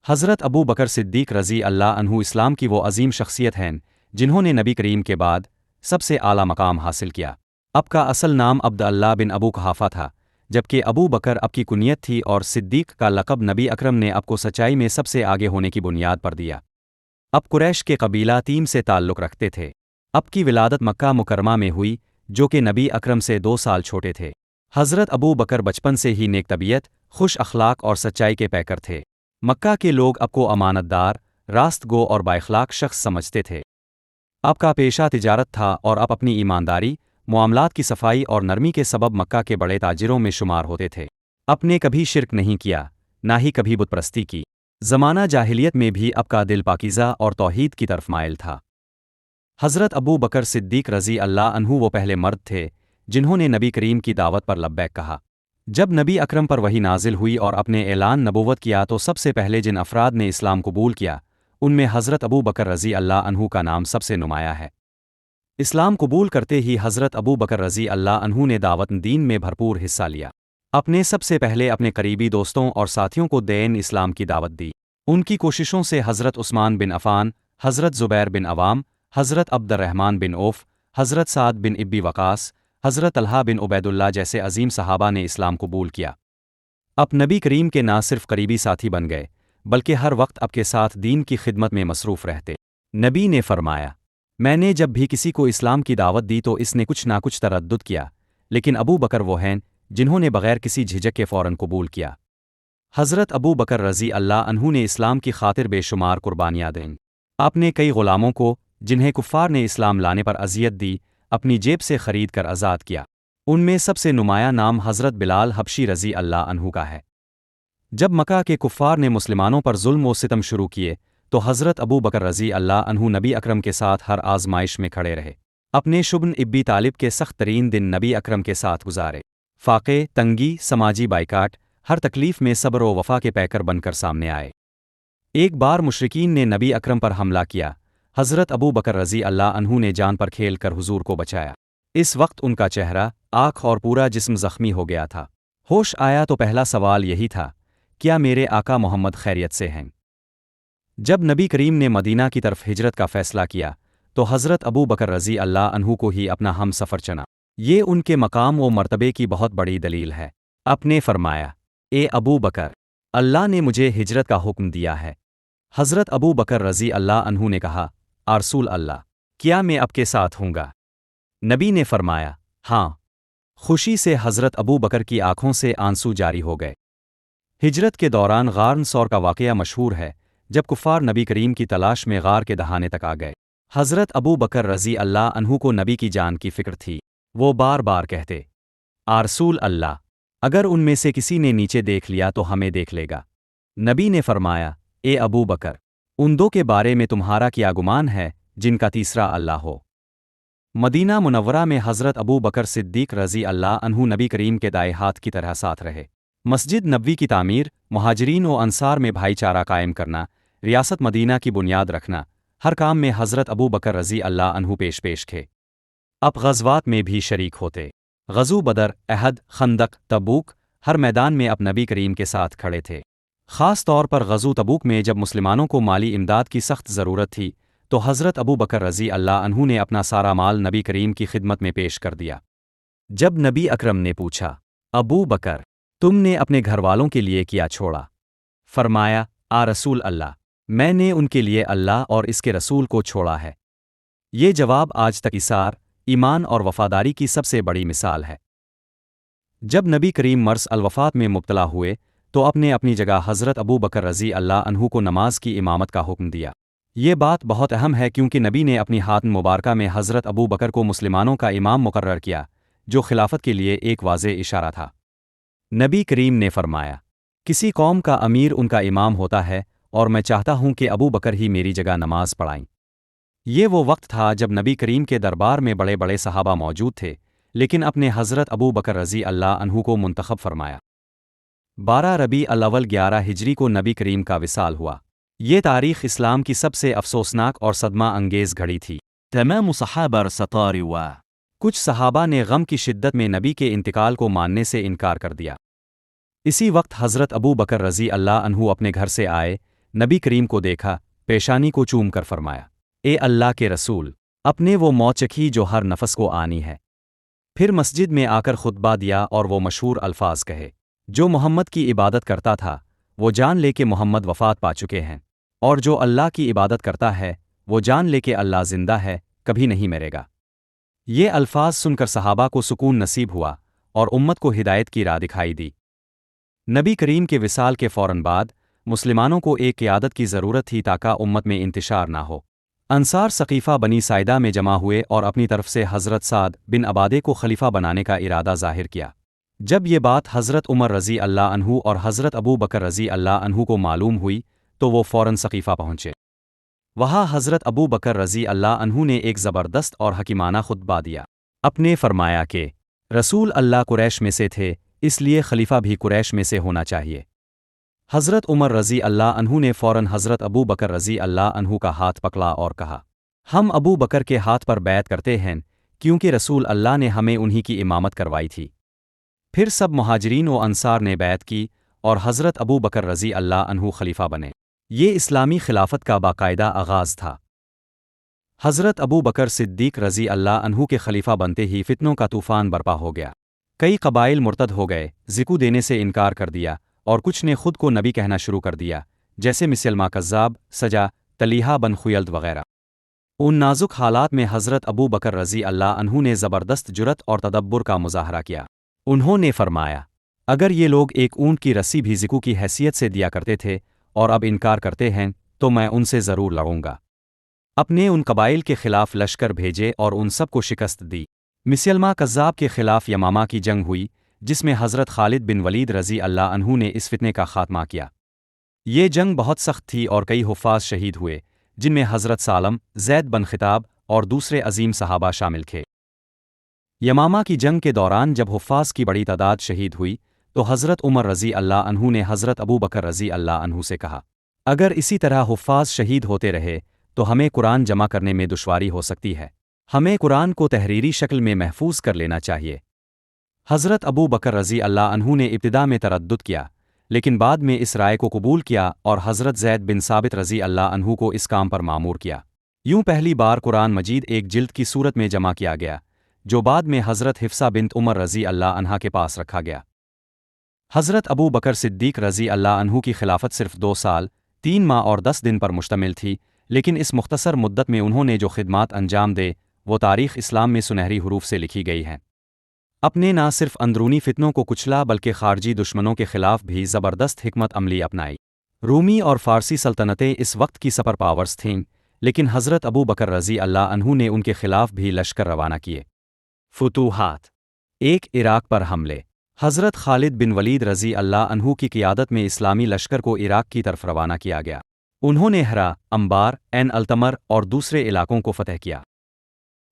حضرت ابو بکر صدیق رضی اللہ عنہ اسلام کی وہ عظیم شخصیت ہیں جنہوں نے نبی کریم کے بعد سب سے اعلیٰ مقام حاصل کیا۔ اب کا اصل نام عبد اللہ بن ابو قحافہ تھا، جبکہ ابو بکر اب کی کنیت تھی، اور صدیق کا لقب نبی اکرم نے اب کو سچائی میں سب سے آگے ہونے کی بنیاد پر دیا۔ اب قریش کے قبیلہ تیم سے تعلق رکھتے تھے۔ اب کی ولادت مکہ مکرمہ میں ہوئی، جو کہ نبی اکرم سے 2 سال چھوٹے تھے۔ حضرت ابو بکر بچپن سے ہی نیک طبیعت، خوش اخلاق اور سچائی کے پیکر تھے۔ مکہ کے لوگ اب کو امانت دار، راست گو اور بااخلاق شخص سمجھتے تھے۔ اب کا پیشہ تجارت تھا، اور اب اپنی ایمانداری، معاملات کی صفائی اور نرمی کے سبب مکہ کے بڑے تاجروں میں شمار ہوتے تھے۔ اب نے کبھی شرک نہیں کیا، نہ ہی کبھی بت پرستی کی۔ زمانہ جاہلیت میں بھی اب کا دل پاکیزہ اور توحید کی طرف مائل تھا۔ حضرت ابو بکر صدیق رضی اللہ عنہ وہ پہلے مرد تھے جنہوں نے نبی کریم کی دعوت پر لبیک کہا۔ جب نبی اکرم پر وحی نازل ہوئی اور اپنے اعلان نبوت کیا تو سب سے پہلے جن افراد نے اسلام قبول کیا ان میں حضرت ابو بکر رضی اللہ عنہ کا نام سب سے نمایاں ہے۔ اسلام قبول کرتے ہی حضرت ابو بکر رضی اللہ عنہ نے دعوت دین میں بھرپور حصہ لیا۔ اپنے سب سے پہلے اپنے قریبی دوستوں اور ساتھیوں کو دین اسلام کی دعوت دی۔ ان کی کوششوں سے حضرت عثمان بن عفان، حضرت زبیر بن عوام، حضرت عبد الرحمن بن عوف، حضرت سعد بن ابی وقاص، حضرت طلحہ بن عبید اللہ جیسے عظیم صحابہ نے اسلام قبول کیا۔ اب نبی کریم کے نہ صرف قریبی ساتھی بن گئے بلکہ ہر وقت اب کے ساتھ دین کی خدمت میں مصروف رہتے۔ نبی نے فرمایا، میں نے جب بھی کسی کو اسلام کی دعوت دی تو اس نے کچھ نہ کچھ تردد کیا، لیکن ابو بکر وہ ہیں جنہوں نے بغیر کسی جھجک کے فوراً قبول کیا۔ حضرت ابو بکر رضی اللہ عنہ نے اسلام کی خاطر بے شمار قربانیاں دیں۔ آپ نے کئی غلاموں کو، جنہیں کفار نے اسلام لانے پر اذیت دی، اپنی جیب سے خرید کر آزاد کیا۔ ان میں سب سے نمایاں نام حضرت بلال حبشی رضی اللہ عنہ کا ہے۔ جب مکہ کے کفار نے مسلمانوں پر ظلم و ستم شروع کیے تو حضرت ابو بکر رضی اللہ عنہ نبی اکرم کے ساتھ ہر آزمائش میں کھڑے رہے۔ اپنے شبن ابی طالب کے سخت ترین دن نبی اکرم کے ساتھ گزارے۔ فاقے، تنگی، سماجی بائیکاٹ، ہر تکلیف میں صبر و وفا کے پیکر بن کر سامنے آئے۔ ایک بار مشرکین نے نبی اکرم پر حملہ کیا، حضرت ابو بکر رضی اللہ عنہ نے جان پر کھیل کر حضور کو بچایا۔ اس وقت ان کا چہرہ، آنکھ اور پورا جسم زخمی ہو گیا تھا۔ ہوش آیا تو پہلا سوال یہی تھا، کیا میرے آقا محمد خیریت سے ہیں؟ جب نبی کریم نے مدینہ کی طرف ہجرت کا فیصلہ کیا تو حضرت ابو بکر رضی اللہ عنہ کو ہی اپنا ہم سفر چنا۔ یہ ان کے مقام و مرتبے کی بہت بڑی دلیل ہے۔ آپ نے فرمایا، اے ابو بکر، اللہ نے مجھے ہجرت کا حکم دیا ہے۔ حضرت ابو بکر رضی اللہ عنہ نے کہا، رسول اللہ، کیا میں آپ کے ساتھ ہوں گا؟ نبی نے فرمایا، ہاں۔ خوشی سے حضرت ابو بکر کی آنکھوں سے آنسو جاری ہو گئے۔ ہجرت کے دوران غار ثور کا واقعہ مشہور ہے، جب کفار نبی کریم کی تلاش میں غار کے دہانے تک آ گئے۔ حضرت ابو بکر رضی اللہ عنہ کو نبی کی جان کی فکر تھی۔ وہ بار بار کہتے، رسول اللہ، اگر ان میں سے کسی نے نیچے دیکھ لیا تو ہمیں دیکھ لے گا۔ نبی نے فرمایا، اے ابو بکر، ان دو کے بارے میں تمہارا کیا گمان ہے جن کا تیسرا اللہ ہو؟ مدینہ منورہ میں حضرت ابو بکر صدیق رضی اللہ عنہ نبی کریم کے دائیں ہاتھ کی طرح ساتھ رہے۔ مسجد نبوی کی تعمیر، مہاجرین و انصار میں بھائی چارہ قائم کرنا، ریاست مدینہ کی بنیاد رکھنا، ہر کام میں حضرت ابو بکر رضی اللہ عنہ پیش تھے۔ اب غزوات میں بھی شریک ہوتے۔ غزو بدر، احد، خندق، تبوک، ہر میدان میں اب نبی کریم کے ساتھ کھڑے تھے۔ خاص طور پر غزو تبوک میں جب مسلمانوں کو مالی امداد کی سخت ضرورت تھی تو حضرت ابو بکر رضی اللہ عنہ نے اپنا سارا مال نبی کریم کی خدمت میں پیش کر دیا۔ جب نبی اکرم نے پوچھا، ابو بکر، تم نے اپنے گھر والوں کے لیے کیا چھوڑا؟ فرمایا، رسول اللہ، میں نے ان کے لیے اللہ اور اس کے رسول کو چھوڑا ہے۔ یہ جواب آج تک ایثار، ایمان اور وفاداری کی سب سے بڑی مثال ہے۔ جب نبی کریم مرض الوفات میں مبتلا ہوئے تو اپنی جگہ حضرت ابو بکر رضی اللہ عنہ کو نماز کی امامت کا حکم دیا۔ یہ بات بہت اہم ہے کیونکہ نبی نے اپنی ہاتھ مبارکہ میں حضرت ابو بکر کو مسلمانوں کا امام مقرر کیا، جو خلافت کے لیے ایک واضح اشارہ تھا۔ نبی کریم نے فرمایا، کسی قوم کا امیر ان کا امام ہوتا ہے اور میں چاہتا ہوں کہ ابو بکر ہی میری جگہ نماز پڑھائیں۔ یہ وہ وقت تھا جب نبی کریم کے دربار میں بڑے بڑے صحابہ موجود تھے، لیکن اپنے حضرت ابو بکر رضی اللہ عنہ کو منتخب فرمایا۔ 12 ربیع الاول 11 ہجری کو نبی کریم کا وصال ہوا۔ یہ تاریخ اسلام کی سب سے افسوسناک اور صدمہ انگیز گھڑی تھی۔ تمام صحابہ ستار و کچھ صحابہ نے غم کی شدت میں نبی کے انتقال کو ماننے سے انکار کر دیا۔ اسی وقت حضرت ابو بکر رضی اللہ عنہ اپنے گھر سے آئے، नबी करीम को देखा, पेशानी को चूम कर फरमाया, ए अल्लाह के रसूल, अपने वो मौत चखी जो हर नफस को आनी है। फिर मस्जिद में आकर खुतबा दिया और वो मशहूर अल्फाज कहे, जो मोहम्मद की इबादत करता था वो जान ले कि मोहम्मद वफ़ात पा चुके हैं, और जो अल्लाह की इबादत करता है वो जान ले कि अल्लाह जिंदा है, कभी नहीं मरेगा। ये अल्फाज सुनकर सहाबा को सुकून नसीब हुआ और उम्मत को हिदायत की राह दिखाई दी। नबी करीम के विसाल के फ़ौरन बाद मुसलमानों को एक क़ियादत की ज़रूरत थी ताकि उम्मत में इंतशार ना हो। अंसार सक़ीफ़ा बनी साइदा में जमा हुए और अपनी तरफ से हज़रत साद बिन अबादे को खलीफा बनाने का इरादा ज़ाहिर किया। जब ये बात हज़रत उमर रज़ी अल्लाह अन्हु और हज़रत अबू बकर रज़ी अल्लाह अन्हु को मालूम हुई तो वो फ़ौरन सक़ीफ़ा पहुँचे। वहाँ हज़रत अबू बकर रज़ी अल्लाह अन्हु ने एक ज़बरदस्त और हकीमाना खुतबा दिया। अपने फरमाया कि रसूल अल्लाह कुरैश में से थे, इसलिए खलीफा भी कुरैश में से होना चाहिए। हज़रत उमर रज़ी अल्लाह अन्हु ने फ़ौरन हज़रत अबू बकर रज़ी अल्लाह अन्हु का हाथ पकड़ा और कहा, हम अबू बकर के हाथ पर बैत करते हैं क्योंकि रसूल अल्लाह ने हमें उन्हीं की इमामत करवाई थी। फिर सब मुहाजिरीन व अंसार ने बैत की और हज़रत अबू बकर रज़ी अल्लाह अन्हु खलीफा बने। ये इस्लामी खिलाफत का बाकायदा आगाज़ था। हज़रत अबू बकर सिद्दीक़ रज़ी अल्लाह अन्हु के खलीफा बनते ही फितनों का तूफ़ान बरपा हो गया। कई कबाइल मुर्तद हो गए, ज़िकू देने से इनकार कर दिया और कुछ ने खुद को नबी कहना शुरू कर दिया, जैसे मिसलमा कज़्ज़ाब, सजा, तलीहा बन खुयल्द वगैरह। उन नाजुक हालात में हज़रत अबू बकर रज़ी अल्लाह अन्हु ने ज़बरदस्त जुरत और तदब्बुर का मुज़ाहरा किया। उन्होंने फरमाया, अगर ये लोग एक ऊँट की रस्सी भी ज़िकू की हैसियत से दिया करते थे और अब इनकार करते हैं तो मैं उनसे ज़रूर लड़ूंगा। अपने उन कबाइल के खिलाफ लश्कर भेजे और उन सब को शिकस्त दी। मिसलमा कज़्ज़ाब के खिलाफ यमामा की जंग हुई, जिसमें हज़रत खालिद बिन वलीद रज़ी अल्लाह अन्हु ने इस फितने का खात्मा किया। ये जंग बहुत सख्त थी और कई हुफ़्फ़ाज़ शहीद हुए, जिनमें हज़रत सालम, ज़ैद बन ख़िताब और दूसरे अजीम सहाबा शामिल थे। यमामा की जंग के दौरान जब हुफ़्फ़ाज़ की बड़ी तादाद शहीद हुई तो हज़रत उमर रज़ी अल्लाह अन्हु ने हज़रत अबू बकर रज़ी अल्लाह अन्हु से कहा, अगर इसी तरह हुफ़्फ़ाज़ शहीद होते रहे तो हमें कुरान जमा करने में दुश्वारी हो सकती है। हमें कुरान को तहरीरी शक्ल में महफूज कर लेना चाहिए। हज़रत अबू बकर रज़ी अल्लाह अन्हु ने इब्तिदा में तरद्दुद किया, लेकिन बाद में इस राय को कबूल किया और हज़रत ज़ैद बिन साबित रज़ी अल्लाह अन्हु को इस काम पर मामूर किया। यूं पहली बार कुरान मजीद एक जिल्द की सूरत में जमा किया गया, जो बाद में हज़रत हिफ्सा बिन्त उमर रज़ी अल्लाह अन्हा के पास रखा गया। हज़रत अबू बकर सिद्दीक़ रज़ी अल्लाह अन्हु की खिलाफत सिर्फ 2 साल, 3 माह और 10 दिन पर मुश्तमिल थी, लेकिन इस मुख्तसर मुद्दत में उन्होंने जो खिदमात अंजाम दे वो तारीख़ इस्लाम में सुनहरी हरूफ से लिखी गई हैं। अपने ना सिर्फ अंदरूनी फितनों को कुचला बल्कि खारजी दुश्मनों के खिलाफ भी ज़बरदस्त हिकमत अमली अपनाई। रूमी और फ़ारसी सल्तनतें इस वक्त की सुपर पावर्स थीं, लेकिन हज़रत अबू बकर रज़ी अल्लाह अन्हु ने उनके खिलाफ भी लश्कर रवाना किए। फुतूहात। 1 इराक़ पर हमले। हज़रत खालिद बिन वलीद रज़ी अल्लाह अन्हु की क़ियादत में इस्लामी लश्कर को इराक़ की तरफ रवाना किया गया। उन्होंने हरा, अंबार, एन अल्तमर और दूसरे इलाकों को फ़तह किया।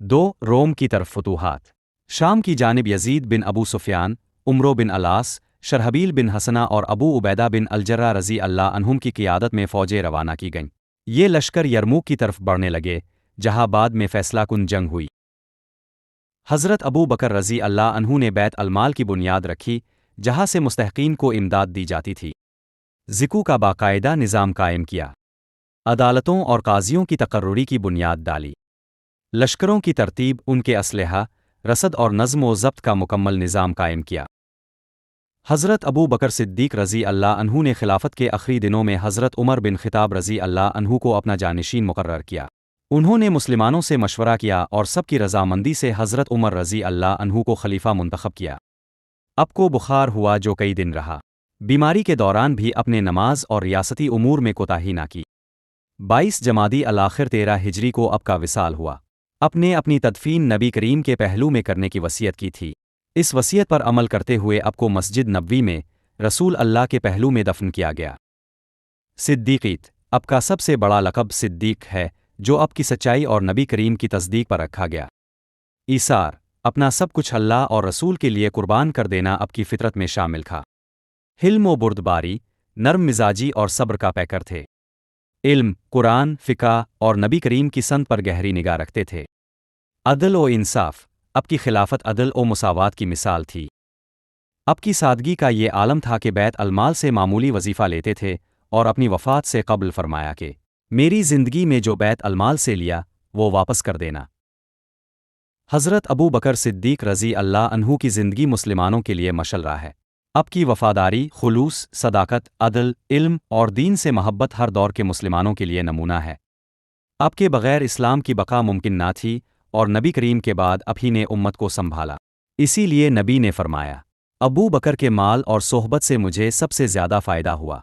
2 रोम की तरफ फुतूहात। शाम की जानिब यजीद बिन अबू सुफ़ियान, उमरो बिन अलास, शरहबील बिन हसना और अबू उबैदा बिन अलजर्रा रज़ी अल्लाह अन्हुम की क़ियादत में फ़ौजें रवाना की गईं। ये लश्कर यरमूक की तरफ बढ़ने लगे, जहाँ बाद में फ़ैसलाकुन जंग हुई। हज़रत अबू बकर रज़ी अल्लाह अन्हु ने बैत अलमाल की बुनियाद रखी, जहाँ से मुस्तहक़ीन को इमदाद दी जाती थी। ज़िकू का बाकायदा निज़ाम कायम किया। अदालतों और काज़ियों की तकर्रुरी की बुनियाद डाली। लश्करों की तरतीब, उनके असलहा, रसद और नज़्म व ज़ब्त का मुकम्मल निज़ाम कायम किया। हज़रत अबू बकर सिद्दीक़ रज़ी अल्लाह अन्हु ने खिलाफत के आखिरी दिनों में हज़रत उमर बिन ख़िताब रज़ी अल्लाह अन्हु को अपना जानिशीन मुकर्रर किया। उन्होंने मुसलमानों से मशवरा किया और सबकी रज़ामंदी से हज़रत उमर रज़ी अल्लाह अन्हु को खलीफा मुंतखब किया। अब को बुखार हुआ जो कई दिन रहा। बीमारी के दौरान भी अपने नमाज और रियासती उमूर में कोताही ना की। 22 जमादी अल-आखिर 13 हिजरी को अब का विसाल हुआ। अपने अपनी तदफीन नबी करीम के पहलू में करने की वसीयत की थी। इस वसीयत पर अमल करते हुए अब को मस्जिद नबवी में रसूल अल्लाह के पहलू में दफन किया गया। सिद्दीक़ीत। अब का सबसे बड़ा लक़ब सिद्दीक़ है, जो अब की सच्चाई और नबी करीम की तस्दीक पर रखा गया। ईसार। अपना सब कुछ अल्लाह और रसूल के लिए कुर्बान कर देना अब की फितरत में शामिल था। हिल्म व बुर्दबारी, नर्म मिजाजी और सब्र का पैकर थे। इल्म, कुरान, फ़िक़्ह और नबी करीम की संत पर गहरी निगाह रखते थे। अदल व इंसाफ। अब की खिलाफत अदल व मुसावात की मिसाल थी। अब की सादगी का ये आलम था कि बैत अलमाल से मामूली वजीफ़ा लेते थे اور اپنی وفات سے قبل فرمایا کہ میری زندگی میں جو بیت المال سے لیا وہ واپس کر دینا۔ حضرت ابو بکر صدیق رضی اللہ عنہ کی زندگی مسلمانوں کے لیے مشعل راہ ہے۔ آپ کی وفاداری، خلوص، صداقت، عدل، علم اور دین سے محبت ہر دور کے مسلمانوں کے لیے نمونہ ہے۔ آپ کے بغیر اسلام کی بقا ممکن نہ تھی اور نبی کریم کے بعد آپ ہی نے امت کو سنبھالا۔ اسی لیے نبی نے فرمایا، ابو بکر کے مال اور صحبت سے مجھے سب سے زیادہ فائدہ ہوا۔